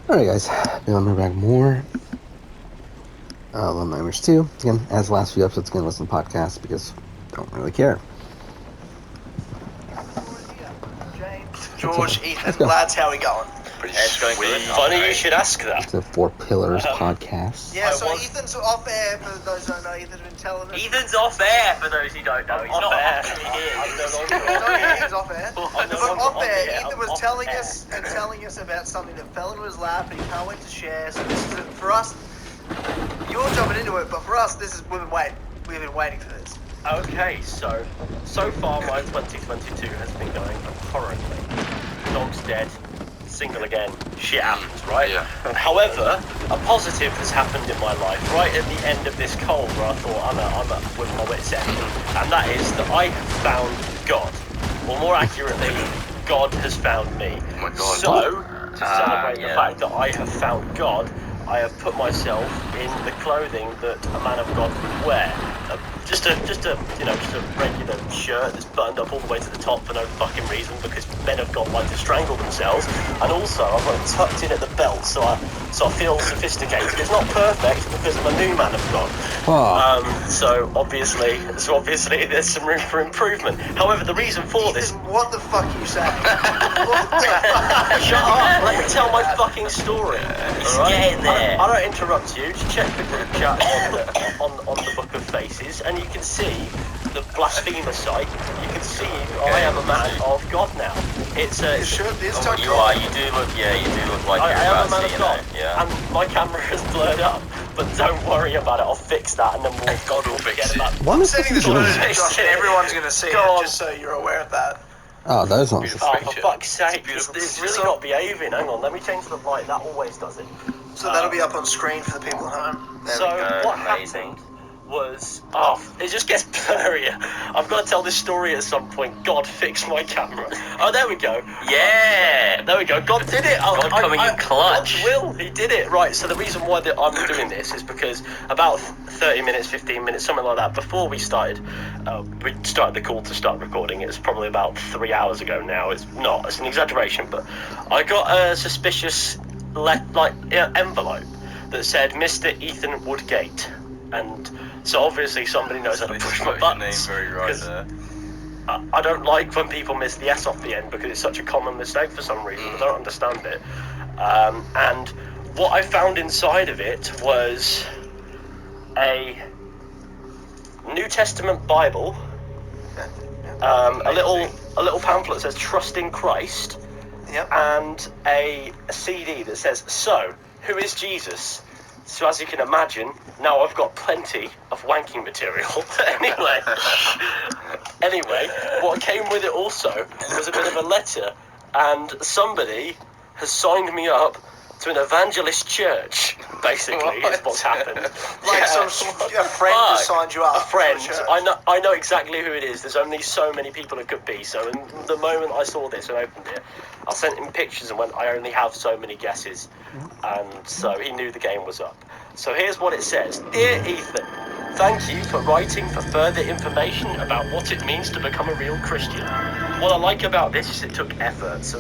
Alright guys, we're back more. Lone Nightmares 2. Again, as the last few episodes, again, listen to podcasts because I don't really care. George, Let's Ethan, go. lads, how we going? It's going good. Funny you should ask that. It's the Four Pillars podcast. Yeah, I so was- Ethan's off air, for those who don't know, Ethan's been telling us... Ethan's off air for those who don't know. He's Off not air. actually here. I'm no No, longer he's off air. I'm no But longer off on air, the air. Ethan I'm was off telling air. us about something that fell into his lap and he can't wait to share. So this is, for us, you're jumping into it, but for us, this is, we've been waiting for this. Okay, so far my 2022 has been going abhorrently. Dog's dead, single again, shit happens, right? Yeah. However, a positive has happened in my life right at the end of this cold where I thought I'm at with my wits end. And that is that I have found God. Or more accurately, God has found me. Oh my God. So, to celebrate the yeah. fact that I have found God, I have put myself in the clothing that a man of God would wear. Just a regular shirt that's buttoned up all the way to the top for no fucking reason, because men of God like to strangle themselves. And also, I've got it tucked in at the belt, so I feel sophisticated. It's not perfect because I'm a new man of God. So obviously, there's some room for improvement. However, the reason for this. Ethan, what the fuck are you saying? What the fuck? Shut up! Let me tell my fucking story. He's Alright? getting there. I don't interrupt you. Just check the group chat on the Book of Faces, and you can see the blasphemer site. You can see I am a man of God now. It's His shirt is Oh, tucked you on. are. You do look like I you're am about a man to, of you God, know. Yeah. and my camera is blurred up. But don't worry about it. I'll fix that, and then God will fix forget it. about. What is Sending this this? one doing? to Josh, and everyone's going to see Go it, on. just so you're aware of that. Oh, those ones. Beautiful. Oh, for Picture. fuck's sake! It's beautiful. It's really not behaving. Hang on, let me change the light. That always does it. So that'll be up on screen for the people at home. There So we go. what Amazing. happened was, it just gets blurrier. I've got to tell this story at some point. God, fix my camera. Oh, there we go. Yeah. There we go. God did it. God coming in clutch. God will. He did it. Right. So the reason why I'm doing this is because about 30 minutes, 15 minutes, something like that, before we started the call to start recording. It was probably about 3 hours ago now. It's not. It's an exaggeration, but I got a suspicious envelope that said Mr. Ethan Woodgate. And so obviously somebody knows how to push my buttons. Name very right 'cause there. I don't like when people miss the S off the end because it's such a common mistake for some reason. I don't understand it. And what I found inside of it was a New Testament Bible, a little pamphlet that says "Trust in Christ," Yep. and a CD that says "So, who is Jesus?" So as you can imagine, now I've got plenty of wanking material. Anyway, what came with it also was a bit of a letter, and somebody has signed me up to an evangelist church, basically, is what's happened. Like a friend has signed you up. A friend. to a church. I know exactly who it is. There's only so many people it could be. So in the moment I saw this and opened it, I sent him pictures and went, I only have so many guesses. And so he knew the game was up. So here's what it says. Dear Ethan, thank you for writing for further information about what it means to become a real Christian. What I like about this is it took effort. So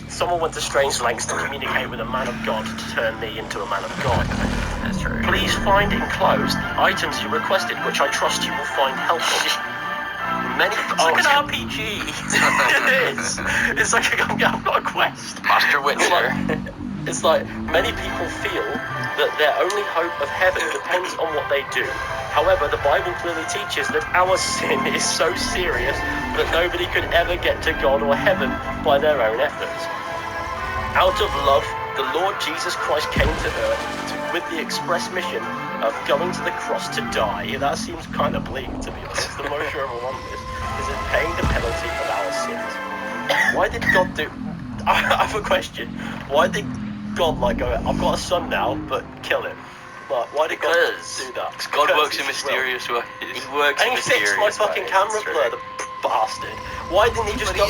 someone went to strange lengths to communicate with a man of God to turn me into a man of God. That's true. Please find enclosed the items you requested, which I trust you will find helpful. It's like an RPG. It is. It's like I've got a quest. Master Witcher. It's like many people feel that their only hope of heaven depends on what they do. However, the Bible clearly teaches that our sin is so serious that nobody could ever get to God or heaven by their own efforts. Out of love, the Lord Jesus Christ came to earth with the express mission of going to the cross to die. That seems kind of bleak, to be honest. The most you ever want this is in paying the penalty of our sins. Why did God do... I have a question. Why did God go, I've got a son now, but kill him? Like, why did God do that? Because God works in Because mysterious ways. He works in and he fixed mysterious my fucking ways, camera it's true. blur, the bastard. Why didn't he just But go...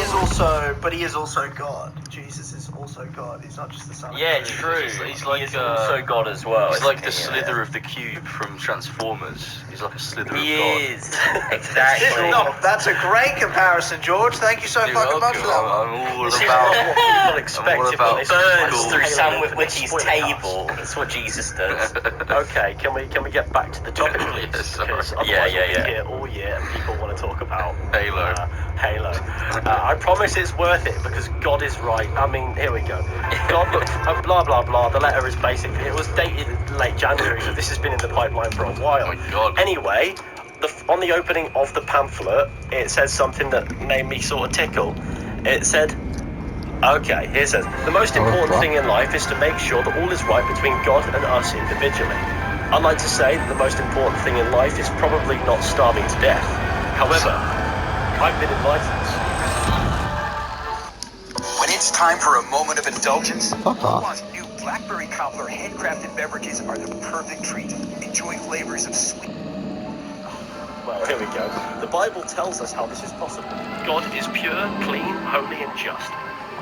he is also God. Jesus is also also God. He's not just the son. Yeah, of God. true. He's He like is also God as well. He's like the isn't he? slither of the cube from Transformers. He's like a slither He of God. is. Exactly. Sure. That's a great comparison, George. Thank you so You're fucking much welcome. for that one. I'm all This is about. not what people expected about when they see burns Halo through Infinite Sam Witwicky's spoiler cast. table. That's what Jesus does. Okay, can we get back to the topic, please? Yeah, sorry. Because otherwise Yeah, we'll be yeah. here all year and people want to talk about Halo. Halo. I promise it's worth it because God is right. I mean, here we go. God, look, blah blah blah. The letter is basically it was dated late January, so this has been in the pipeline for a while. Oh my God. Anyway, on the opening of the pamphlet, it says something that made me sort of tickle. It said. Okay, here it says, the most important thing in life is to make sure that all is right between God and us individually. I'd like to say that the most important thing in life is probably not starving to death. However, I've been enlightened. When it's time for a moment of indulgence, Fuck off. Wawa's new Blackberry Cobbler handcrafted beverages are the perfect treat. Enjoy flavors of sweet. Well, here we go. The Bible tells us how this is possible. God is pure, clean, holy and just.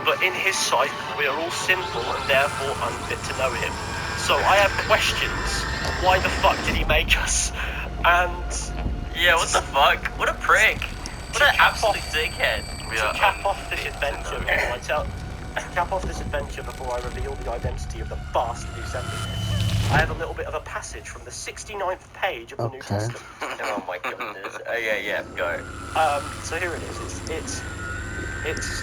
But in his sight, we are all sinful and therefore unfit to know him. So I have questions. Why the fuck did he make us? And Yeah, what the fuck? What a prick. What an absolute dickhead. to cap off this adventure before I reveal the identity of the bastard who sent me this, I have a little bit of a passage from the 69th page of the New Okay. Testament. Oh my goodness. Oh yeah, go. So here it is. It's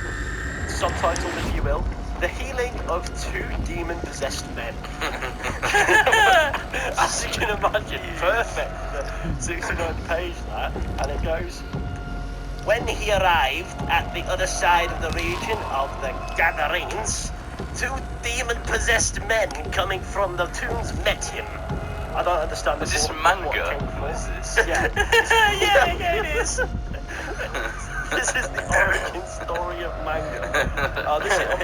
subtitled, if you will, "The Healing of Two Demon-Possessed Men." As you can imagine, perfect. The 69th page that, and it goes. When he arrived at the other side of the region of the Gadarenes, two demon-possessed men coming from the tombs met him. I don't understand Is this what manga? it came from. What is this? Yeah. yeah, it is. This is the origin story of manga.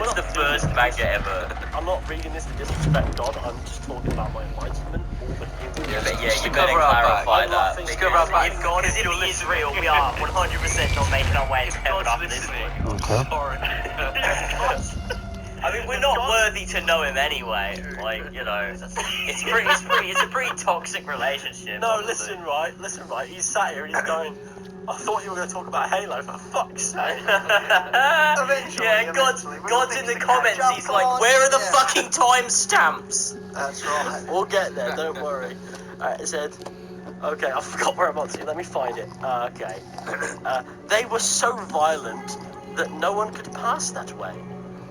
It's the first manga ever. I'm not reading this to disrespect God. I'm just talking about my enlightenment. All the human. Yeah, but yeah, Just you to better cover our clarify back. that. Just because cover our back. If God is in Israel, we are 100% not making our way to heaven after this one. Okay. I mean, we're not worthy to know him anyway. Like, you know, it's a pretty toxic relationship. No, honestly. listen right. He's sat here and he's going, I thought you were going to talk about Halo, for fuck's sake. Eventually, Yeah, God's in the comments. He's like, where are the fucking timestamps? That's right. We'll get there, don't worry. It said, okay, I forgot where I'm on to. Let me find it. Okay. They were so violent that no one could pass that way.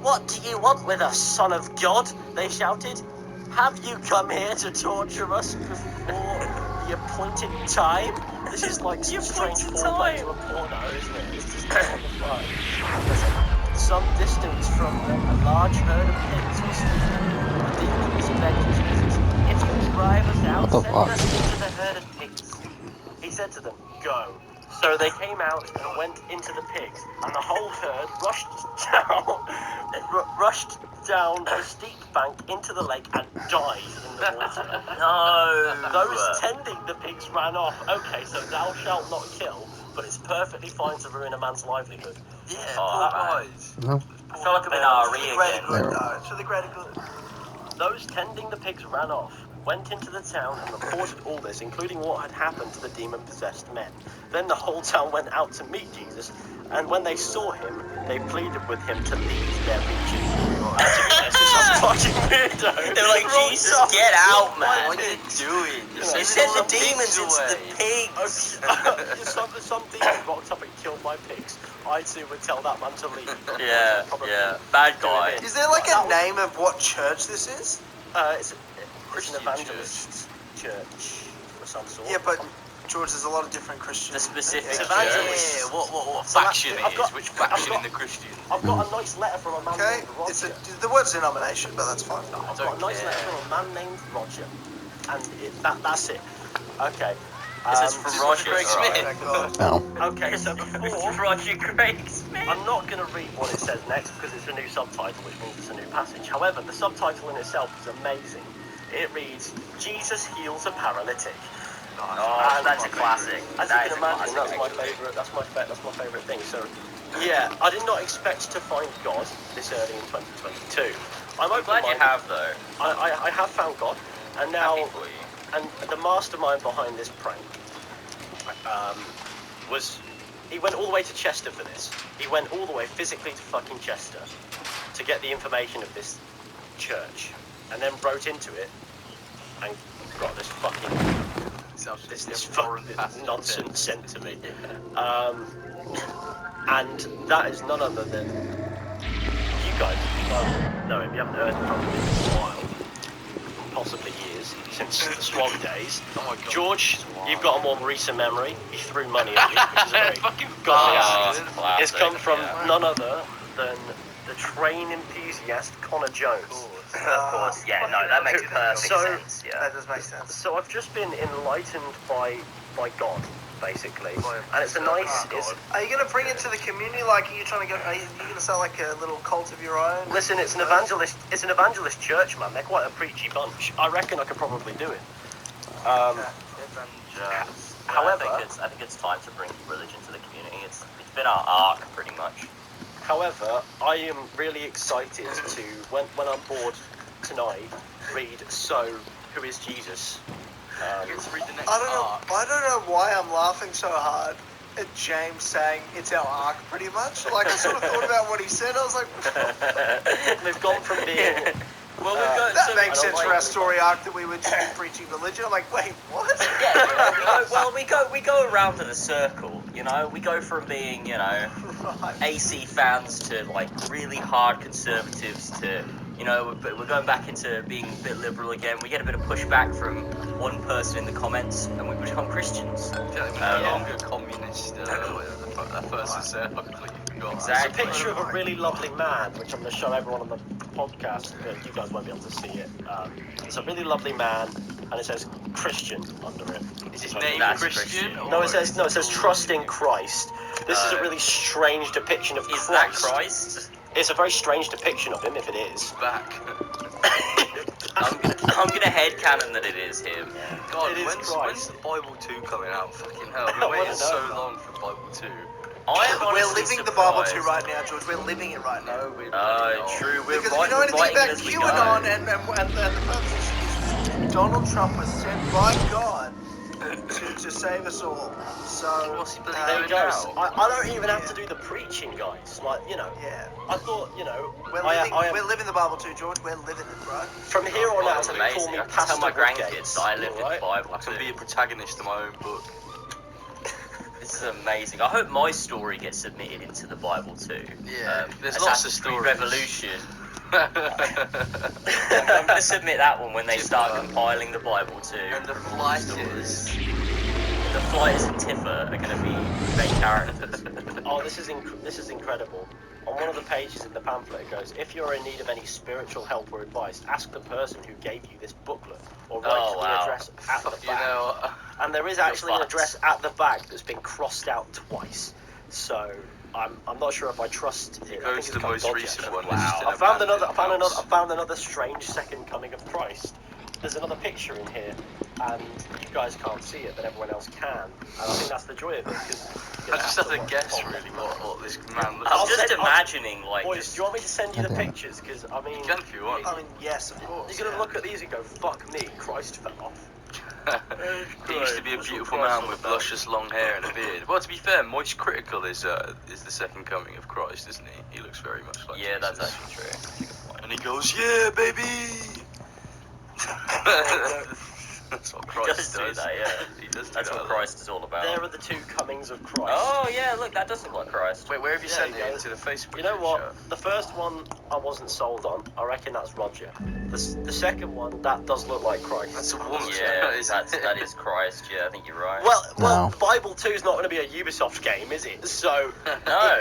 What do you want with us, son of God? They shouted. Have you come here to torture us before the appointed time? This is like some strange foreplay to a porno, isn't it? It's just what the fuck. Some distance from them, a large herd of pigs was sleeping. The demons begged his visitors. If you drive us out, What the send fuck? us into the herd of pigs. He said to them, go. So they came out and went into the pigs, and the whole herd rushed down the steep bank into the lake and died in the water. No. Those tending the pigs ran off. Okay, so thou shalt not kill, but it's perfectly fine to ruin a man's livelihood. Yeah, Oh, poor man. guys. No. I feel like I'm in RE Greater again. good, though. To the greater good. Those tending the pigs ran off, went into the town and reported all this, including what had happened to the demon-possessed men. Then the whole town went out to meet Jesus, and when they saw him, they pleaded with him to leave their region. To be honest, it's a fucking weirdo. They were like, Jesus, get out, man. What are you doing? They sent the demons into the pigs. Some demon rocked up and killed my pigs. I too would tell that man to leave. Yeah, Probably yeah. Bad guy. Is there like a name of what church this is? It's an Christian evangelist church of some sort. Yeah, but George, there's a lot of different Christian. The specific It's church. evangelist. Yeah, what So faction I've it got- is? Which I've faction got- in the Christian? I've got a nice letter from a man Okay, named Roger. it's the word's denomination, but that's fine. I've got a nice letter from a man named Roger, and that's it. Okay. This is from Roger. Craig Alright. Smith. Thank God. No. Okay, so before Roger Craig Smith. I'm not going to read what it says next because it's a new subtitle, which means it's a new passage. However, the subtitle in itself is amazing. It reads, Jesus heals a paralytic. Oh, that's a classic. As That you is can a imagine, classic, that's my actually. favourite. That's my favourite thing. So Yeah, I did not expect to find God this early in 2022. I'm glad you have, though. I have found God, and now Happy for you. and the mastermind behind this prank he went all the way to Chester for this. He went all the way physically to fucking Chester to get the information of this church, and then wrote into it and got this fucking nonsense sent to me. And that is none other than you guys. No, you haven't heard from him in a while, possibly years, since the Swag days. Oh my God. George, you've got a more recent memory. He threw money at you, which is a very Fucking godly bastard. act. It's come from yeah. none other than the train enthusiast Connor Jones. Of course, yeah, no, that makes perfect So- sense, yeah. That does make sense. So I've just been enlightened by God, basically, and it's a nice. It's, Are you going to bring it to the community? Like, are you trying to go? Are you going to start like a little cult of your own? listen, it's an evangelist. It's an evangelist church, man. They're quite a preachy bunch. I reckon I could probably do it. However, I think it's time to bring religion to the community. It's been our arc, pretty much. However, I am really excited to, when I'm bored tonight, read So, Who is Jesus? Let's read the next I don't know. arc. I don't know why I'm laughing so hard at James saying it's our arc, pretty much. Like, I sort of thought about what he said. I was like, We've gone from being... Well, we've got that so- makes I don't sense for like- our story arc that we were just preaching religion. I'm like, wait, what? we go around in a circle, you know. We go from being, you know, Right. AC fans to like really hard conservatives to, you know, we're going back into being a bit liberal again. We get a bit of pushback from one person in the comments, and we become Christians. Yeah, we're no longer communist. That person said, I completely forgot. It's Exactly. a picture of a really lovely man, which I'm going to show everyone on the podcast, but you guys won't be able to see it. It's a really lovely man, and it says Christian under it. Is his So- name That's Christian? Christian. No, it says trust in Christ. This is a really strange depiction of Is Christ. that Christ? It's a very strange depiction of him, if it is. Back. I'm gonna headcanon that it is him. God, It is when's Christ. the Bible 2 coming out? Fucking hell, I we've wanna waited so know. long for Bible 2. I am We're honestly living the Bible too surprised. right now, George. We're living it right now. No, we're True. We're Because we know anything writing about it as we QAnon go. and the purpose is Donald Trump was sent by God to save us all. So, What's he bloody There you doing go. now? I don't even have to do the preaching, guys. Like, you know, yeah. I thought, you know, We're I am, we're living the Bible too, George. We're living it, right? from here on Oh, out, that's they call amazing. me I can Pastor tell my Woodgate, grandkids that I lived in the alright? Bible I can too. be a protagonist of my own book. This is amazing. I hope my story gets submitted into the Bible too. Yeah, there's lots of Assassin's Creed stories. Revolution. I'm gonna submit that one when they start compiling the Bible too. And the from all flighters. stories. The flighters and Tifa are gonna be main characters. Oh, this is incredible. On one of the pages in the pamphlet, it goes, if you're in need of any spiritual help or advice, ask the person who gave you this booklet, or write Oh, to the wow. address at the Fuck, you back. know, And there is actually an fucked. address at the back that's been crossed out twice. So I'm not sure if I trust it. I goes think to it's the called most Dodger. recent one. Wow. I found another strange second coming of Christ. There's another picture in here, and you guys can't see it, but everyone else can. And I think that's the joy of it. Because I just have to guess really what this man looks I'm like. just imagining like Boys, just do you want me to send you the Okay. pictures? Because I mean, You can if you want. I mean, yes, of course. you're gonna look at these and go, "Fuck me, Christ fell off." He used to be a beautiful man with luscious long hair and a beard. Well, to be fair, Moist Critical is the second coming of Christ, isn't he? He looks very much like yeah, that's Jesus. actually true. And he goes, "Yeah, baby." That's what He Christ does do that, yeah. He does do That's that what a lot. Christ is all about. There are the two comings of Christ. Oh yeah, look, that does look like Christ. Wait, where have you Yeah, sent you it go. into the Facebook? You know group what? chat? The first one I wasn't sold on. I reckon that's Roger. The second one, that does look like Christ. That's a woman. Yeah, isn't that it? is Christ. Yeah, I think you're right. Well, No. Bible 2 is not going to be a Ubisoft game, is it? So, no,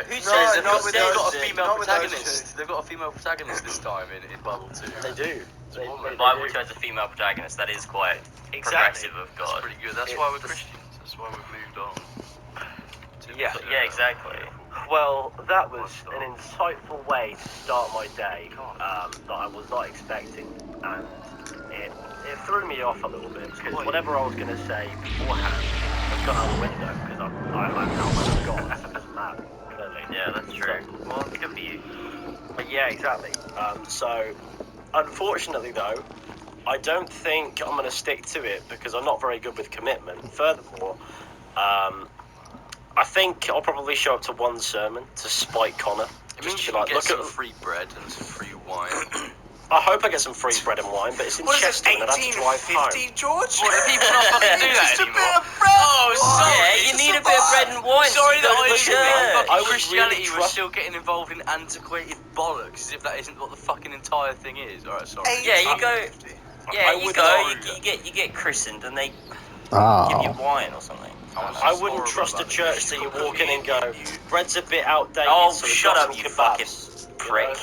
who No, says They've not got, with they've those got a two. female Not with those protagonist. They've got a female protagonist this time in Bible 2. they do. They Bible do. chose a female protagonist? That is quite Exactly. progressive of That's God. pretty good. That's why we're Christians. That's why we've moved on. Yeah. Yeah, exactly. Well, that was an insightful way to start my day that I was not expecting, and it threw me off a little bit because whatever I was going to say beforehand has gone out the window because I'm now man of God. It doesn't matter, clearly. Yeah, that's true. Well, it could be you. But yeah, exactly. So, unfortunately, though, I don't think I'm going to stick to it because I'm not very good with commitment. Furthermore, I think I'll probably show up to one sermon to spite Connor. It means Just you be can like, get look some at. free bread and some free wine. I hope I get some free bread and wine, but it's in What is it, Chester and I'd have to drive home. 1850, George? What, do people not fucking do that Just a anymore? bit of bread. Oh, sorry. Yeah, you need a bit of bread and wine. Sorry so that you go I to assumed church. fucking I was Christianity really was still getting involved in antiquated bollocks, as if that isn't what the fucking entire thing is. Alright, sorry. Yeah, you go. 1850. Yeah, I you would go. not- You get christened and they Oh. give you wine or something. I wouldn't trust a church that you walk in and go, bread's a bit outdated. Oh, so we've shut got up, some you kebabs," fucking you prick. know?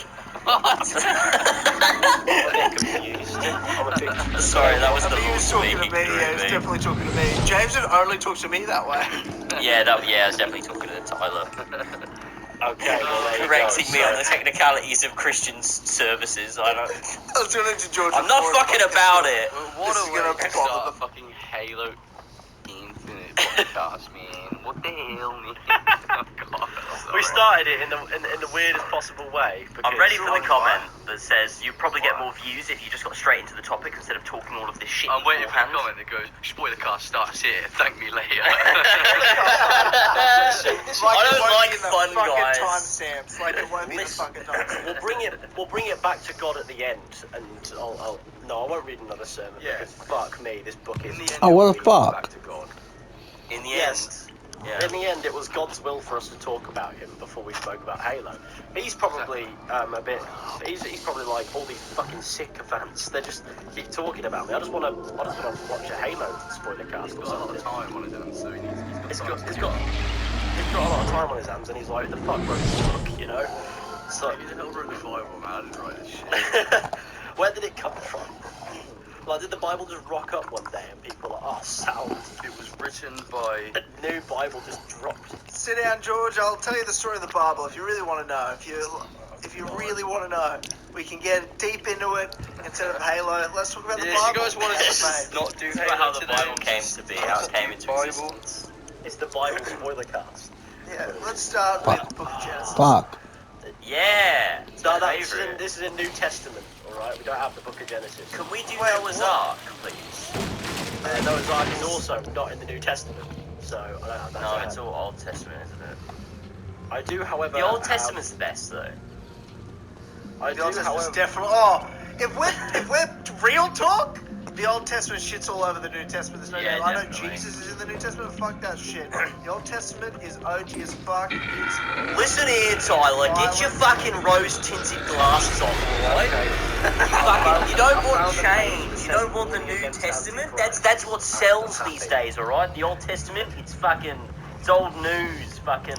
I'm a bit confused. I'm a bit confused. Sorry, that was I the mean, he Lord was talking to speaking me. through Yeah, he was me. definitely talking to me. James would only talk to me that way. Yeah, I was definitely talking to Tyler. Okay, well, there you Correcting go. me on the technicalities of Christian services. I don't. I was doing it to George. I'm not before, fucking but- about it. What This a is way gonna to bother start a them. fucking Halo Infinite podcast, man. What the hell, man? Oh, God, We sorry. started it in the weirdest possible way. I'm ready for the Because- comment that says you probably get more views if you just got straight into the topic instead of talking all of this shit. I'm waiting for a beforehand. comment that goes, spoiler cast starts here, thank me later. I don't it won't like be in the fun fucking guys. timestamps. Like it won't be in the Listen. fucking timestamps. We'll bring it back to God at the end, and I'll no, I won't read another sermon Yeah. because fuck me, this book is. In the end, Oh, what it the will lead fuck? back to God. In the Yes. end, yeah. In the end, it was God's will for us to talk about him before we spoke about Halo. He's probably a bit. He's probably like all these fucking sycophants. They just keep talking about me. I just want to watch a Halo spoiler cast or He's got a lot something. of time on his hands, so he's He's got got time. he's got a lot of time on his hands, and he's like, the fuck wrote this book, you know? So Who the hell wrote the Bible, man? I didn't write this shit. where did it come from? Like, did the Bible just rock up one day and people were like, oh, sound? It was written by... A new Bible just dropped. Sit down, George. I'll tell you the story of the Bible if you really want to know. If you really want to know, we can get deep into it instead of Halo. Let's talk about the Yeah, Bible. you guys want to Mate. just not do It's about how Halo the today? Bible came to be, how it came into Bible. existence. It's the Bible spoiler cast. Yeah, let's start with the Book of Genesis. Fuck. Yeah, it's No, my this favourite. is a New Testament, alright? We don't have the Book of Genesis. Can we do Wait, Noah's what? Ark, please? Noah's Ark is also not in the New Testament, so I don't have that. No, to it's hand. all Old Testament, isn't it? I do, however. The Old have- Testament's the best, though. I The do, Old Testament's however. definitely. Oh, if we're real talk, the Old Testament shits all over the New Testament. There's no Yeah, doubt. I know definitely. Jesus is in the New Testament. Fuck that shit. The Old Testament is OG as fuck. It's Listen here, Tyler, get your fucking rose-tinted glasses off, alright? You don't want change. You don't want the New Testament. That's what sells these days, alright? The Old Testament, it's old news. Fuck you.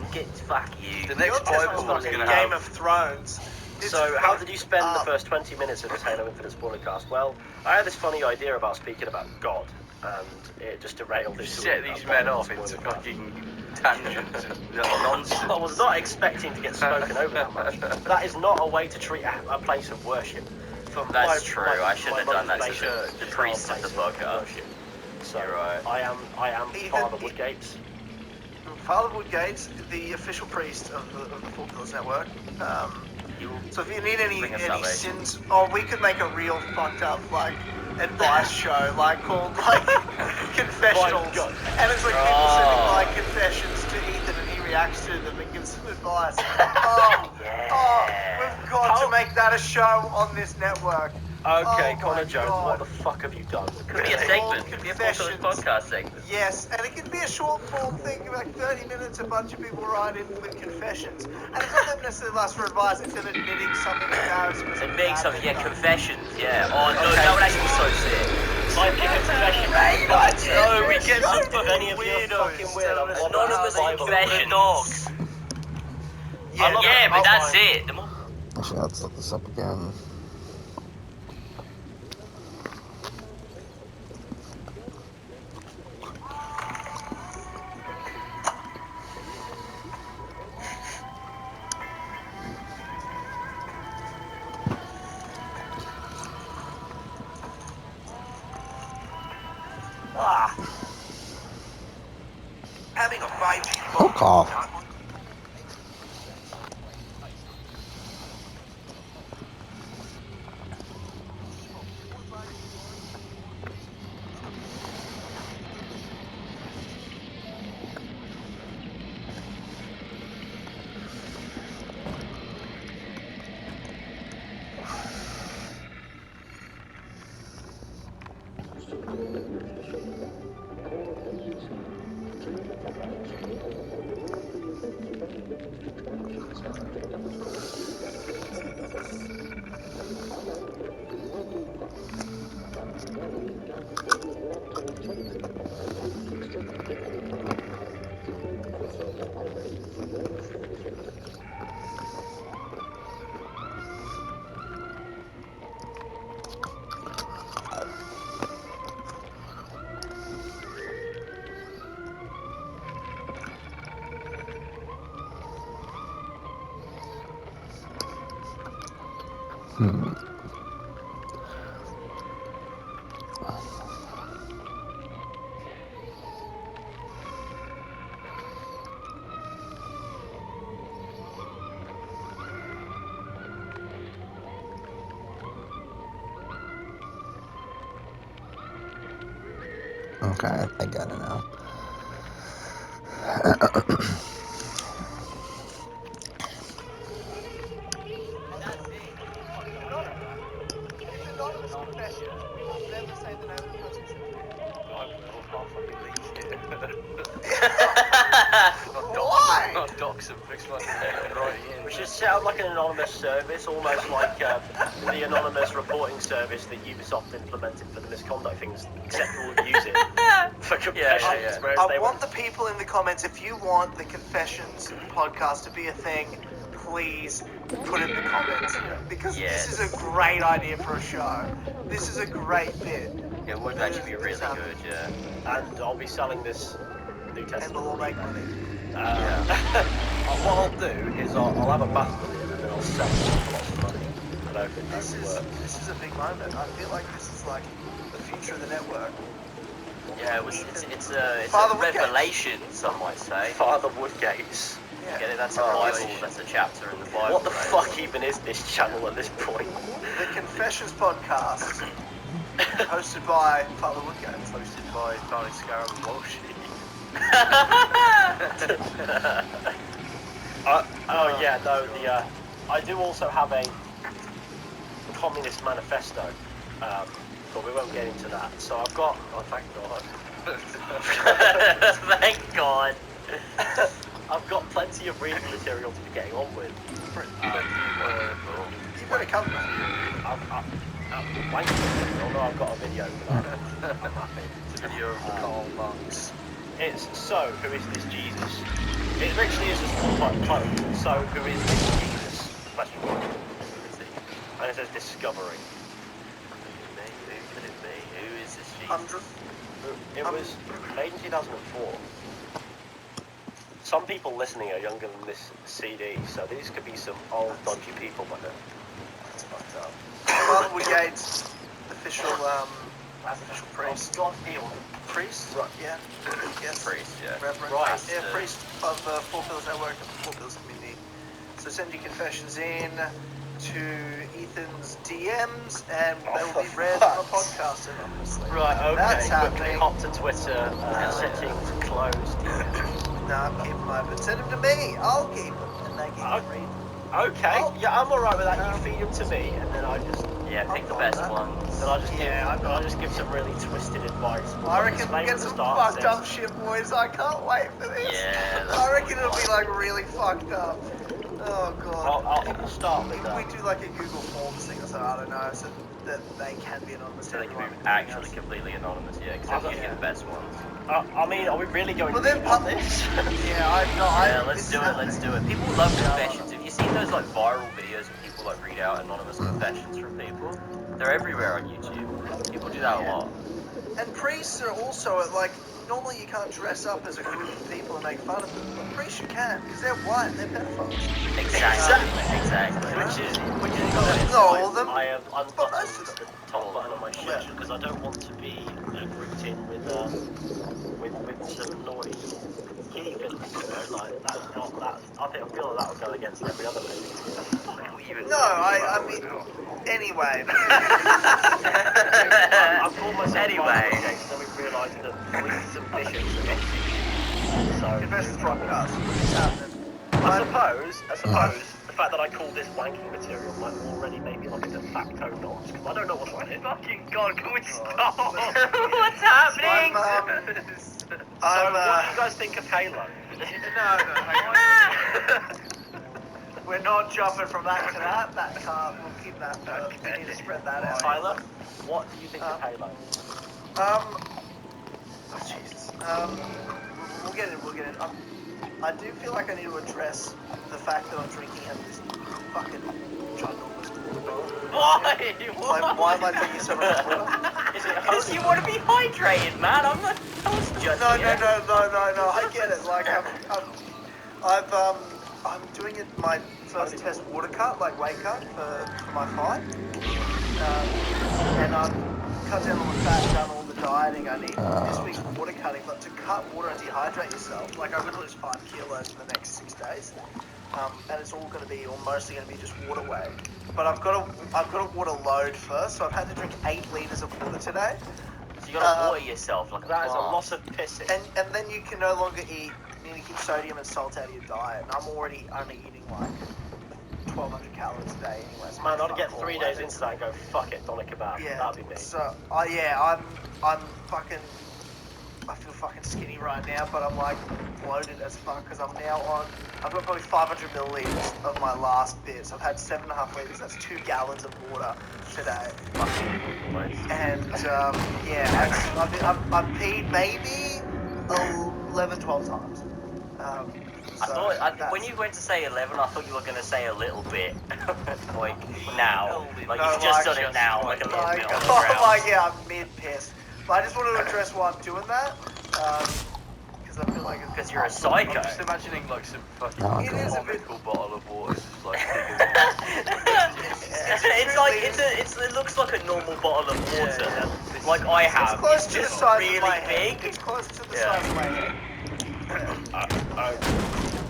The the next Old Testament's Bible is fucking going to Game have... of Thrones. It's So, how did you spend the fucked first 20 minutes of this Halo Infinite spoiler cast? Well, I had this funny idea about speaking about God, and it just derailed into Set a these men Bible off into spoiler cast. fucking tangents and nonsense. I was not expecting to get spoken over that much. That is not a way to treat a place of worship. For That's true. I should my have done that mother's to church the is priest not a of the place podcast. worship. So You're right. I am Even- Father Woodgate. Father Woodgate, the official priest of the Four Pillars Network. So if you need any Bring us salvation. sins, we could make a real fucked up like advice show, like called like confessionals, God. and it's like people sending like confessions to Ethan, and he reacts to them and gives them advice. We've got to make that a show on this network. Okay, Oh my Connor Jones, God. what the fuck have you done? Could be a segment. Could be a Four Pillars podcast segment. Yes, and it can be a short form thing, like 30 minutes, a bunch of people write in with confessions. And it's not that necessarily lasts for advice, it's them admitting something embarrassing. or Admitting bad something, they've yeah, done. confessions, yeah. Oh, no, that would actually be so sick. I pick a confession. No, we get some If any of you are fucking weird, I'm Anonymous confessions. Yeah, Yeah, but I'll that's find- it. The more Actually, let's look this up again. Having a 5G Oh, cough. Okay, I got it now. It's anonymous confessions. We will never say the name of the person who sent it. I will. I'll fucking leave here. Why? Not dox and fix my name right in. We should set up like an anonymous service, almost like the anonymous reporting service that Ubisoft implemented for the misconduct things, except we'll use it for confessions. yeah. Whereas I they want the people in the comments, if you want the Confessions podcast to be a thing, please put it in the comments. Because this is a great idea for a show. This is a great bit. It would actually be really good, yeah. and I'll be selling this new And Testament. we'll all make money. What I'll do is I'll have a battle with it and then I'll sell it for lots of money. And I think This that is will work. this is a big moment. I feel like this is like the future of the network. Yeah, it's a Father Woodgate. revelation, some might say. Father Woodgates. Yeah. Get it? That's a Bible. That's a chapter in the Bible. What the right? fuck even is this channel at this point? The Confessions podcast, hosted by Father Woodgate. Hosted by Tony Scarab and Walshy. Oh yeah, no. I do also have a communist manifesto, but we won't get into that. So I've got. Oh, thank God. Thank God. I've got plenty of reading material to be getting on with. You've got to come. I'm wanking, although I've got a video for that. I'm happy. It's a video of Karl Marx. It's So, who is this Jesus? It literally is just one title. So, who is this Jesus? Question mark. And it says discovery. Who could it be? Who is this Jesus? I'm It was made in 2004. Some people listening are younger than this CD, so these could be some old dodgy people by now. That's fucked up. Father Woodgate's official priest. Scott Field, priest? Right, yeah. Yes. Priest, yeah. Reverend. Right. Yeah, priest of Four Pillars Network and the Four Pillars community. So send your confessions in to Ethan's DMs and they will be read on a podcast anonymously. Right, okay. That's Quickly happening. hop to Twitter, settings closed. No, I'm keeping them open. Send them to me. I'll keep them and they get Okay. read. Okay, yeah, I'm alright with that. You feed them to me, and then I just, Yeah, pick the best ones. then Yeah, I'll just give some really twisted advice. I reckon we'll Explain get at the some start, fucked says- up shit, boys. I can't wait for this. Yeah, that's I reckon what it'll be like really fucked up. Oh god. I'll start with If that. we do like a Google Forms thing or something, I don't know, so that they can be anonymous. So they can everyone be can actually us. completely anonymous, yeah, because I'll they'll go- give you the best ones. I mean, are we really going Well, to then deep on pub- this? Yeah, Yeah, let's do it, let's do it. People love confessions. Have you seen those like viral videos where people like read out anonymous confessions from people? They're everywhere on YouTube. People do that a lot. And priests are also like, normally you can't dress up as a group of people and make fun of them, but priests you can, because they're white and they're pedophiles. Exactly. Which is Not all of them. I have But most unbuttoned of them. the top button on my shirt because I don't want to be grouped in with some naughty heathens. You know, like that's not that. I feel like that would go against every other thing. No, I mean, anyway. I've called myself Anyway. Oh. then we realised that priests and bishops are not. So Confessions podcast. It's happening. I suppose the fact that I call this wanking material might already make me like a de facto nonce, because I don't know what's on it. Fucking God, can we stop? What's happening? So, what do you guys think of Halo? We're not jumping from that to that. That can't. We'll keep that. We need to spread that out. Tyler, what do you think of Halo? Oh, Jesus. We'll get it. We'll get it. I do feel like I need to address the fact that I'm drinking out of this fucking ginormous water. Why? Why am I drinking so much water? Because you want to be hydrated, man. I'm not. I was just. No. I get it. Like I'm doing it. first test water cut, like weight cut for my fight. And I've cut down all the fat, done all the dieting I need. This week's water cutting, but to cut water and dehydrate yourself, like I'm going to lose 5 kilos in the next 6 days. And it's all going to be, or mostly going to be just water weight. But I've got a water load first, so I've had to drink 8 litres of water today. So you gotta water yourself like That is a plant. lot of pissing. And then you can no longer eat, you need to keep sodium and salt out of your diet. And I'm already only eating like 1,200 calories a day anyway. So Man, I'd fuck get all 3 days into that and go, fuck it, doner kebab. Yeah, That'd be me. so, I'm fucking, I feel fucking skinny right now, but I'm like bloated as fuck because I'm now on, I've got probably 500 milliliters of my last bit. So I've had 7.5 liters, that's 2 gallons of water today. And I've peed maybe 11, 12 times. When you went to say 11, I thought you were going to say a little bit. Like, now. Like, you've just done it now, like a little bit on the ground. Like, yeah, I'm mid-pissed. But I just wanted to address why I'm doing that. Because I feel like it's... Because you're a psycho. I'm just imagining like some fucking It is a bit- comical bottle of water, just like It looks like a normal bottle of water, like I have. It's close to the just size really of my head. big. It's close to the size of my head.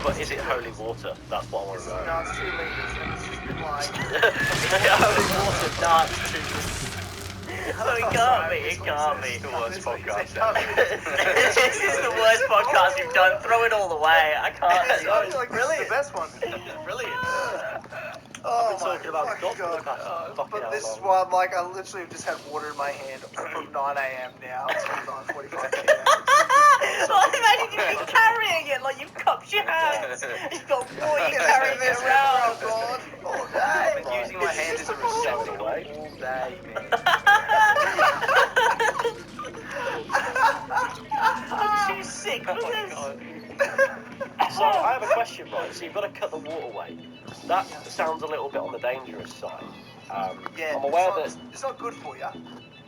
But is it holy water? That's what I want to know. No, it's 2 liters, and it's just been like... Holy water, nah, it's too. Oh, it can't be, it can't be. It's the worst podcast This is the worst podcast you've done. Throw it all away. I can't. I feel like this is the best one. Brilliant. Oh I've been talking about fucking golf for the past fucking But this how is long. why I'm like, I literally have just had water in my hand from 9 a.m. now until 9:45 p.m. Well, imagine you've been carrying it like you've cupped your hands. You've got water, you're carrying it around. All day. I've been using my hand as a receptacle all day, man. I'm too sick for this. So I have a question, right? So you've got to cut the water weight. That sounds a little bit on the dangerous side. Yeah, I'm aware that. it's not good for you.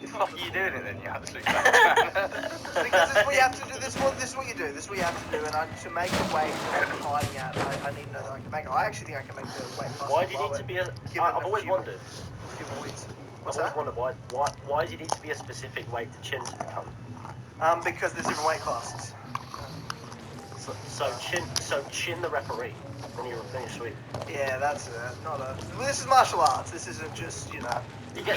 Fuck are you doing it then, you absolute Because this is what you have to do. This is what you do. This is what you have to do. And to make the weight that I'm hiding at, I need to know that I can make it. I actually think I can make the weight faster. Why do you need to be a? I've always wondered. What's I've that? always wondered why does it need to be a specific weight to chin to become? Because there's different weight classes. So chin the referee when you're sweet. Yeah, that's not a. Well, this is martial arts. This isn't just You get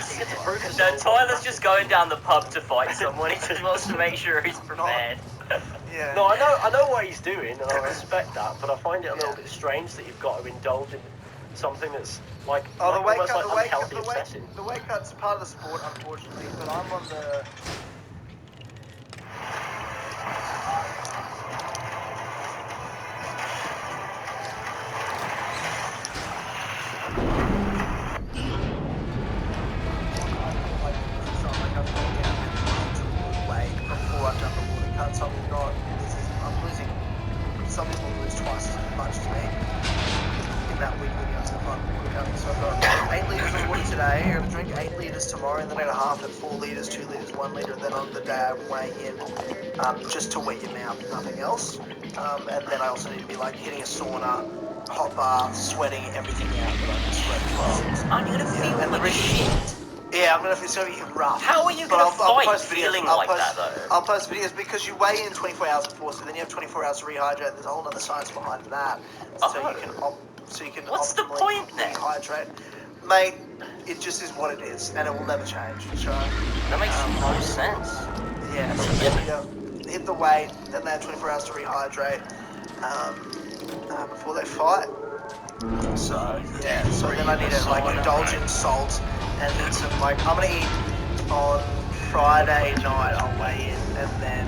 to prove So yourself. Tyler's just going down the pub to fight someone. He just wants to make sure he's prepared. Yeah. No, I know what he's doing, and I respect that, but I find it a little bit strange that you've got to indulge in something that's like, Oh, the weight almost cut. like unhealthy obsession. The weight cut's part of the sport, unfortunately. But I'm on the. Before I've done the water cut, so I'm losing. Some people lose twice as much as me in that week leading up to the final water cutting. So I've got 8 litres of water today. I'm gonna drink 8 litres tomorrow, and then I got half at 4 litres, 2 litres, 1 litre, and then on the day I'm weighing in just to wet your mouth, nothing else. And then I also need to be like hitting a sauna, hot bath, sweating everything out that I can sweat from. Aren't you gonna feel and like the shit? Yeah, I'm gonna feel so rough. How are you But gonna I'll fight post videos. feeling I'll like post, that though? I'll post videos because you weigh in 24 hours before, so then you have 24 hours to rehydrate. There's a whole other science behind that. So you can What's the optimally point then? rehydrate. Mate, it just is what it is, and it will never change. So That makes no sense. yeah, so you hit the weight, then they have 24 hours to rehydrate before they fight. So yeah, so then I need to like indulge in salt and then some like I'm gonna eat on Friday night. I'll weigh in and then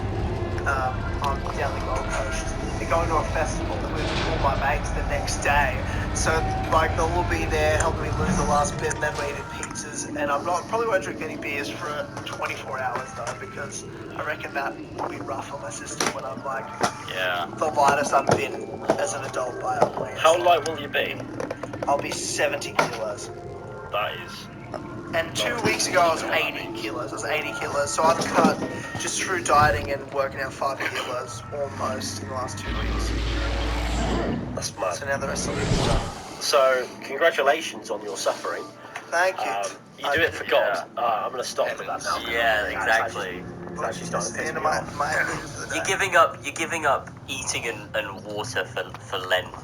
I'm down the Gold Coast and going to a festival with all my mates the next day. So like they'll all be there helping me lose the last bit, and then we're eating pizzas. And probably won't drink any beers for 24 hours though, because I reckon that will be rough on my system when I'm like the lightest I've been as an adult by a point. How light will you be? I'll be 70 kilos. That is. And 2 weeks ago I was 80 kilos. I was 80 kilos. So I've cut just through dieting and working out 5 kilos almost in the last 2 weeks. That's mad. So now the rest will be water. So, congratulations on your suffering. Thank you. You do it for God. I'm going to stop for that now. Yeah, exactly. It's actually starting to the piss end of me my off. activity for the day. You're giving up eating and water for Lent.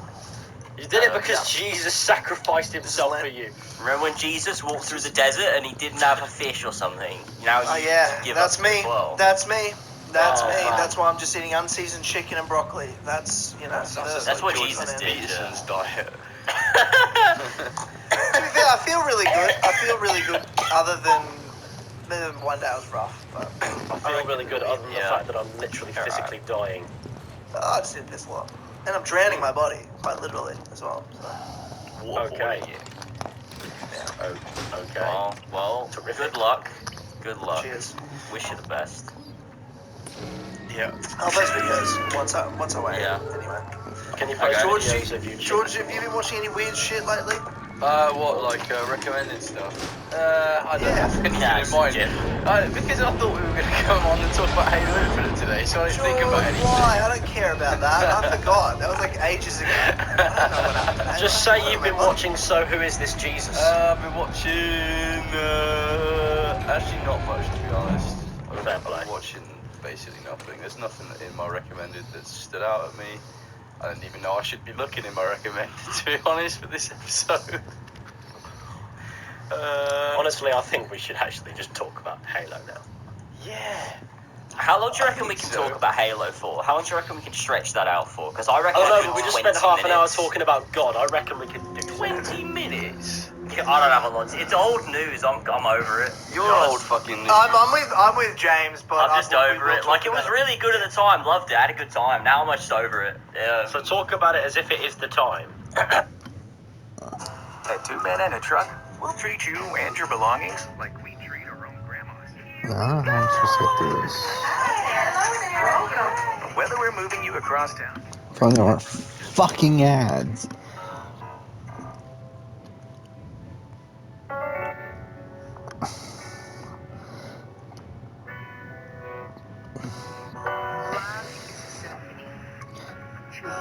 You did it because Jesus sacrificed himself for you. Remember when Jesus walked through the desert and he didn't have a fish or something? Now you give that's up me. as well. That's me. That's Oh, me. man. That's why I'm just eating unseasoned chicken and broccoli. That's That's what Jesus did. Peterson's diet. To be fair, I feel really good. I feel really good. Other than one day I was rough, but I feel really good other than the fact that I'm literally physically dying. I just did this a lot, and I'm drowning my body quite literally as well. So. Okay. Yeah. Okay. Well, good luck. Good luck. Cheers. Wish you the best. Yeah. I'll post videos once I wait. Yeah. Anyway. Can you post George, videos of you? George, have you been watching any weird shit lately? What, like, recommended stuff? I don't have anything in mind. Because I thought we were going to come on and talk about Halo Infinite today, so I didn't think about anything. Why? I don't care about that. I forgot. That was like ages ago. I don't know what happened. Just say you've been watching So Who Is This Jesus? I've been watching, actually not much, to be honest. I've been watching basically nothing. There's nothing in my recommended that stood out at me. I don't even know I should be looking in my recommended, to be honest, for this episode. Honestly, I think we should actually just talk about Halo now. Yeah. How long do you reckon we can talk about Halo for? How long do you reckon we can stretch that out for? Because I reckon We just spent half an hour talking about God. I reckon we could do 20 minutes? I don't have a lot. It's old news. I'm over it. You're old fucking news. I'm with James, but I'm just over it. Like, it was really good at the time. Loved it. I had a good time. Now I'm just over it. Yeah. So talk about it as if it is the time. A 2 men and a truck will treat you and your belongings like we treat our own grandmas. I'm supposed to get through this. Whether we're moving you across town. From our fucking ads.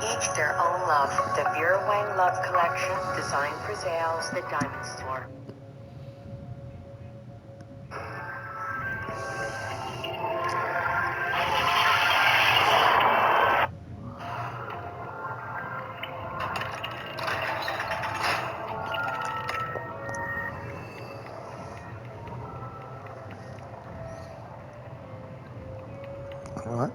Each their own love. The Vera Wang Love Collection, designed for Zales, the Diamond Store. What?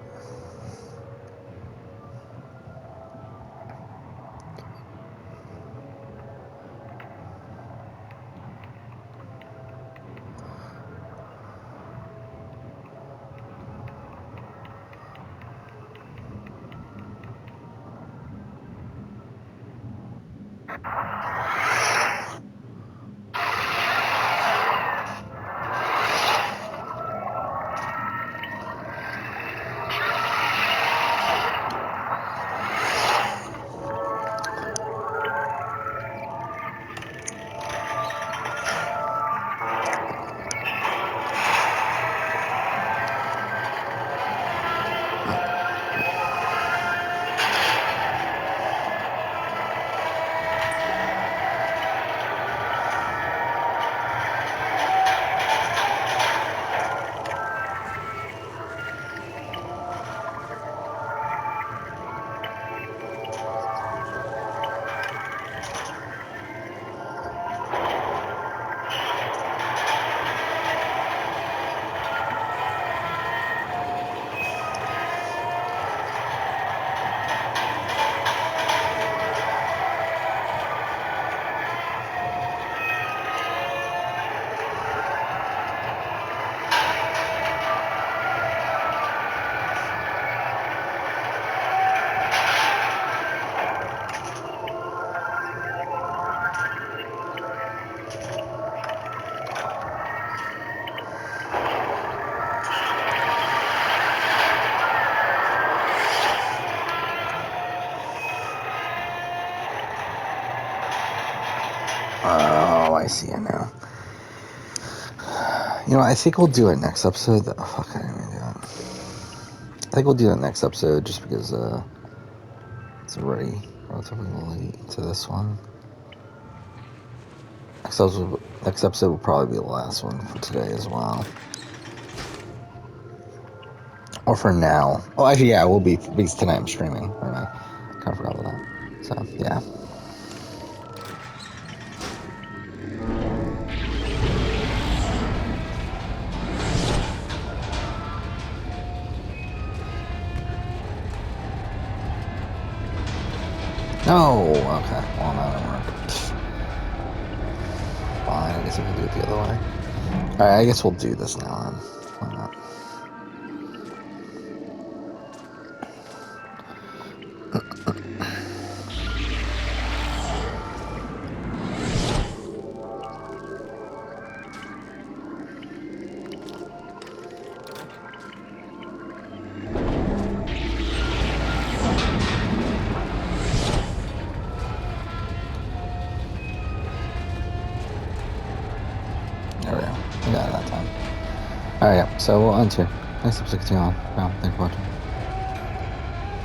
Oh, I see it now. You know, I think we'll do it next episode. Oh, fuck, I didn't even do that. I think we'll do it next episode just because it's already relatively late to this one. Next episode will probably be the last one for today as well. Or for now. Oh, actually, yeah, it will be, because tonight I'm streaming. I kind of forgot about that. So, yeah. No! Okay, well, that didn't work. Fine, I guess we can do it the other way. Alright, I guess we'll do this now then. Why not? There we go. We got it that time. Alright, yeah, so we'll end here. Next episode, continue on. Well, thanks for watching.